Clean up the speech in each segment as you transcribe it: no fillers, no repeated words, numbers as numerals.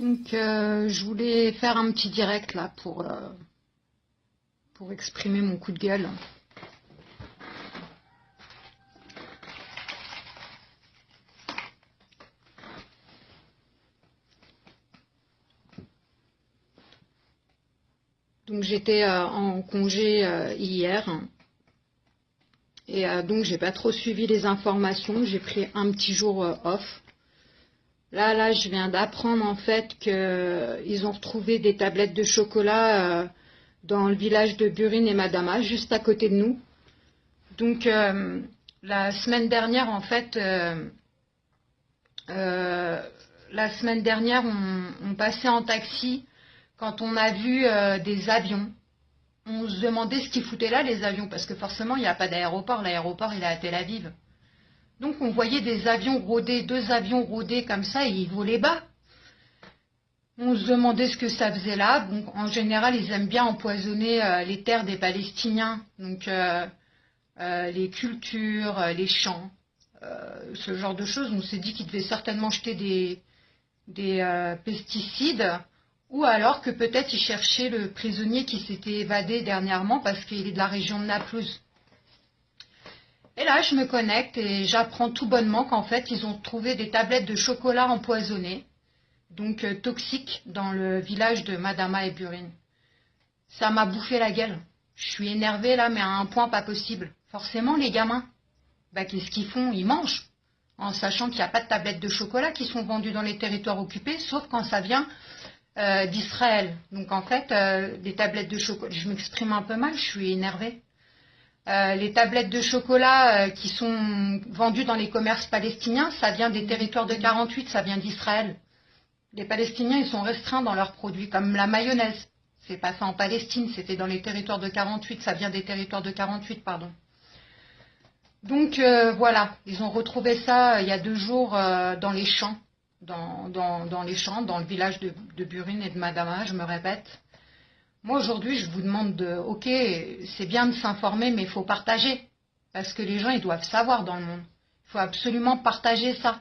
Donc, je voulais faire un petit direct là pour exprimer mon coup de gueule. Donc, j'étais en congé hier et donc j'ai pas trop suivi les informations. J'ai pris un petit jour off. Là, je viens d'apprendre en fait qu'ils ont retrouvé des tablettes de chocolat dans le village de Burine et Madama, juste à côté de nous. Donc, la semaine dernière, en fait, on passait en taxi quand on a vu des avions. On se demandait ce qu'ils foutaient là, les avions, parce que forcément, il n'y a pas d'aéroport. L'aéroport, il est à Tel Aviv. Donc on voyait des avions rôder, 2 avions rôder comme ça et ils volaient bas. On se demandait ce que ça faisait là. Donc en général, ils aiment bien empoisonner les terres des Palestiniens. Donc les cultures, les champs, ce genre de choses. On s'est dit qu'ils devaient certainement jeter des pesticides. Ou alors que peut-être ils cherchaient le prisonnier qui s'était évadé dernièrement parce qu'il est de la région de Naplouse. Et là, je me connecte et j'apprends tout bonnement qu'en fait, ils ont trouvé des tablettes de chocolat empoisonnées, donc toxiques, dans le village de Madama et Burine. Ça m'a bouffé la gueule. Je suis énervée là, mais à un point pas possible. Forcément, les gamins, qu'est-ce qu'ils font? Ils mangent, en sachant qu'il n'y a pas de tablettes de chocolat qui sont vendues dans les territoires occupés, sauf quand ça vient d'Israël. Donc en fait, les tablettes de chocolat, je m'exprime un peu mal, je suis énervée. Les tablettes de chocolat qui sont vendues dans les commerces palestiniens, ça vient des territoires de 48, ça vient d'Israël. Les Palestiniens, ils sont restreints dans leurs produits, comme la mayonnaise. C'est pas ça en Palestine, c'était dans les territoires de 48, ça vient des territoires de 48, pardon. Donc voilà, ils ont retrouvé ça il y a 2 jours dans les champs, dans les champs, dans le village de Burine et de Madama, je me répète. Moi, aujourd'hui, je vous demande ok, c'est bien de s'informer, mais il faut partager. Parce que les gens, ils doivent savoir dans le monde. Il faut absolument partager ça.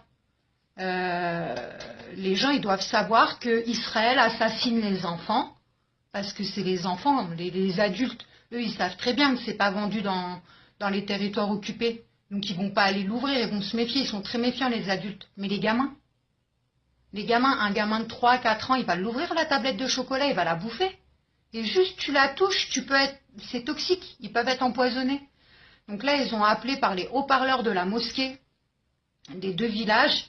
Les gens, ils doivent savoir que Israël assassine les enfants, parce que c'est les enfants, les adultes. Eux, ils savent très bien que c'est pas vendu dans les territoires occupés. Donc, ils vont pas aller l'ouvrir, ils vont se méfier. Ils sont très méfiants, les adultes. Mais les gamins, un gamin de 3 à 4 ans, il va l'ouvrir, la tablette de chocolat, il va la bouffer. Et juste tu la touches, c'est toxique, ils peuvent être empoisonnés. Donc là, ils ont appelé par les haut-parleurs de la mosquée des 2 villages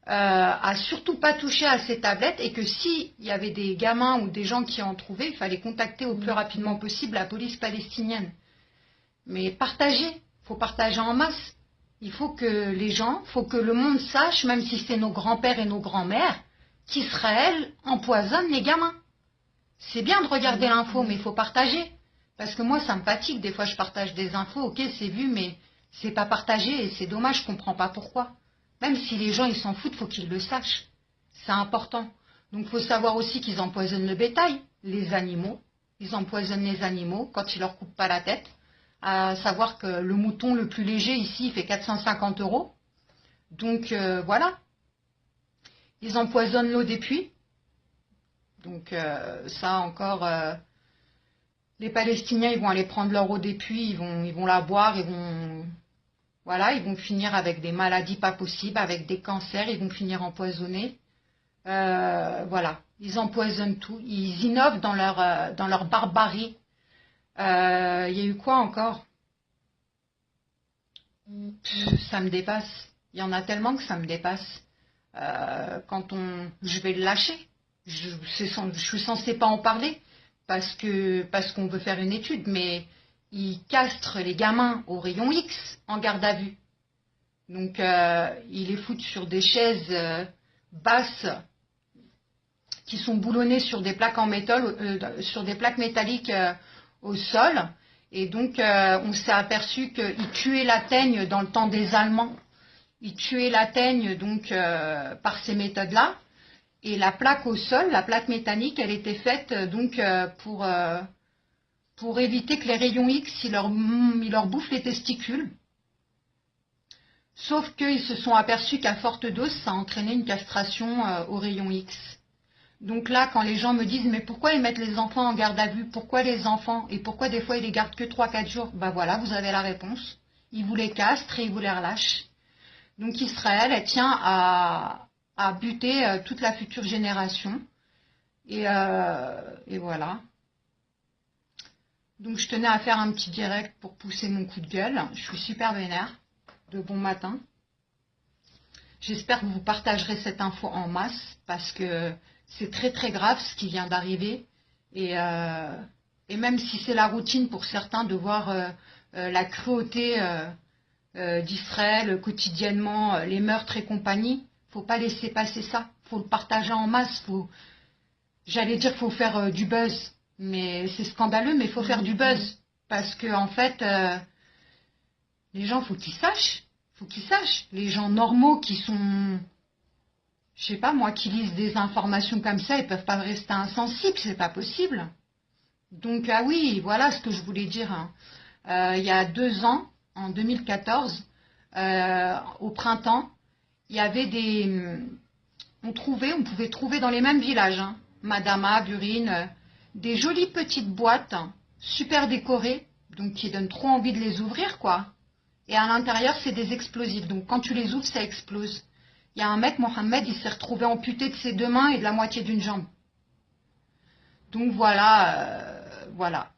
à surtout pas toucher à ces tablettes et que s'il y avait des gamins ou des gens qui en trouvaient, il fallait contacter au plus rapidement possible la police palestinienne. Mais partager, il faut partager en masse. Il faut que les gens, il faut que le monde sache, même si c'est nos grands-pères et nos grands-mères, qu'Israël empoisonne les gamins. C'est bien de regarder l'info, mais il faut partager. Parce que moi, ça me fatigue. Des fois, je partage des infos. Ok, c'est vu, mais c'est pas partagé. Et c'est dommage, je comprends pas pourquoi. Même si les gens, ils s'en foutent, faut qu'ils le sachent. C'est important. Donc, il faut savoir aussi qu'ils empoisonnent le bétail, les animaux. Ils empoisonnent les animaux quand ils leur coupent pas la tête. À savoir que le mouton le plus léger, ici, il fait 450 €. Donc, voilà. Ils empoisonnent l'eau des puits. Donc ça encore, les Palestiniens, ils vont aller prendre leur eau des puits, ils vont la boire, ils vont finir avec des maladies pas possibles, avec des cancers, ils vont finir empoisonnés. Voilà, ils empoisonnent tout, ils innovent dans leur barbarie. Il y a eu quoi encore? Ça me dépasse. Il y en a tellement que ça me dépasse. Je vais le lâcher. Je suis censée pas en parler parce qu'on veut faire une étude, mais ils castrent les gamins au rayon X en garde à vue. Donc ils les foutent sur des chaises basses qui sont boulonnées sur des plaques en métal, sur des plaques métalliques au sol. Et donc on s'est aperçu qu'ils tuaient la teigne dans le temps des Allemands. Ils tuaient la teigne donc par ces méthodes-là. Et la plaque au sol, la plaque métallique, elle était faite donc pour éviter que les rayons X ils leur bouffent les testicules. Sauf qu'ils se sont aperçus qu'à forte dose, ça entraînait une castration aux rayons X. Donc là, quand les gens me disent, mais pourquoi ils mettent les enfants en garde à vue? Pourquoi les enfants? Et pourquoi des fois ils les gardent que 3-4 jours? Ben voilà, vous avez la réponse. Ils vous les castrent et ils vous les relâchent. Donc Israël, elle tient à buter toute la future génération. Et voilà. Donc je tenais à faire un petit direct pour pousser mon coup de gueule. Je suis super vénère. De bon matin. J'espère que vous partagerez cette info en masse parce que c'est très très grave ce qui vient d'arriver. Et même si c'est la routine pour certains de voir la cruauté d'Israël quotidiennement, les meurtres et compagnie, faut pas laisser passer ça. Faut le partager en masse. J'allais dire faut faire du buzz, mais c'est scandaleux, mais il faut faire du buzz parce que en fait, les gens faut qu'ils sachent. Faut qu'ils sachent. Les gens normaux qui sont, je sais pas moi, qui lisent des informations comme ça, ils peuvent pas rester insensibles, c'est pas possible. Donc ah oui, voilà ce que je voulais dire. Hein. Il y a 2 ans, en 2014, au printemps, il y avait on pouvait trouver dans les mêmes villages, hein, Madama, Burine, des jolies petites boîtes, hein, super décorées, donc qui donnent trop envie de les ouvrir, quoi. Et à l'intérieur, c'est des explosifs. Donc quand tu les ouvres, ça explose. Il y a un mec, Mohamed, il s'est retrouvé amputé de ses 2 mains et de la moitié d'une jambe. Donc voilà, voilà.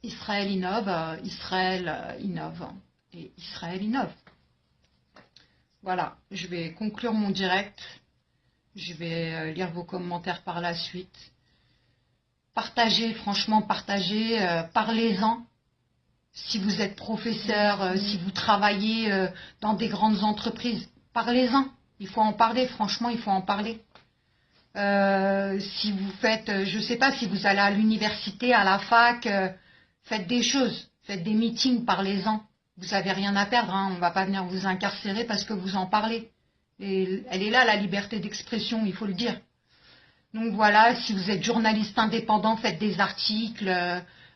Israël innove, Israël innove. Et Israël innove. Voilà, je vais conclure mon direct. Je vais lire vos commentaires par la suite. Partagez, franchement, partagez, parlez-en. Si vous êtes professeur, si vous travaillez dans des grandes entreprises, parlez-en. Il faut en parler, franchement, il faut en parler. Si vous faites, je ne sais pas, si vous allez à l'université, à la fac, faites des choses, faites des meetings, parlez-en. Vous n'avez rien à perdre, hein, on ne va pas venir vous incarcérer parce que vous en parlez. Et elle est là, la liberté d'expression, il faut le dire. Donc voilà, si vous êtes journaliste indépendant, faites des articles,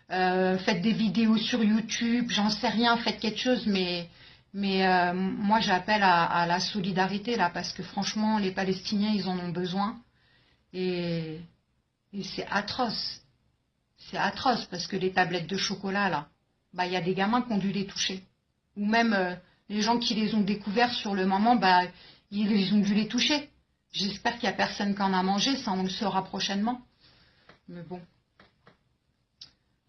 faites des vidéos sur YouTube, j'en sais rien, faites quelque chose, mais moi j'appelle à la solidarité là, parce que franchement, les Palestiniens, ils en ont besoin. Et c'est atroce. C'est atroce, parce que les tablettes de chocolat là, bah il y a des gamins qui ont dû les toucher. Ou même les gens qui les ont découverts sur le moment, bah ils ont dû les toucher. J'espère qu'il n'y a personne qui en a mangé, ça on le saura prochainement. Mais bon.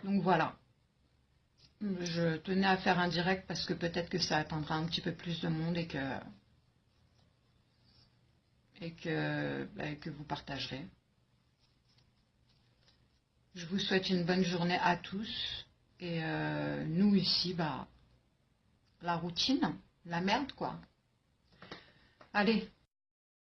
Donc voilà. Je tenais à faire un direct parce que peut-être que ça atteindra un petit peu plus de monde et que vous partagerez. Je vous souhaite une bonne journée à tous. Et nous ici, bah, la routine, la merde quoi. Allez.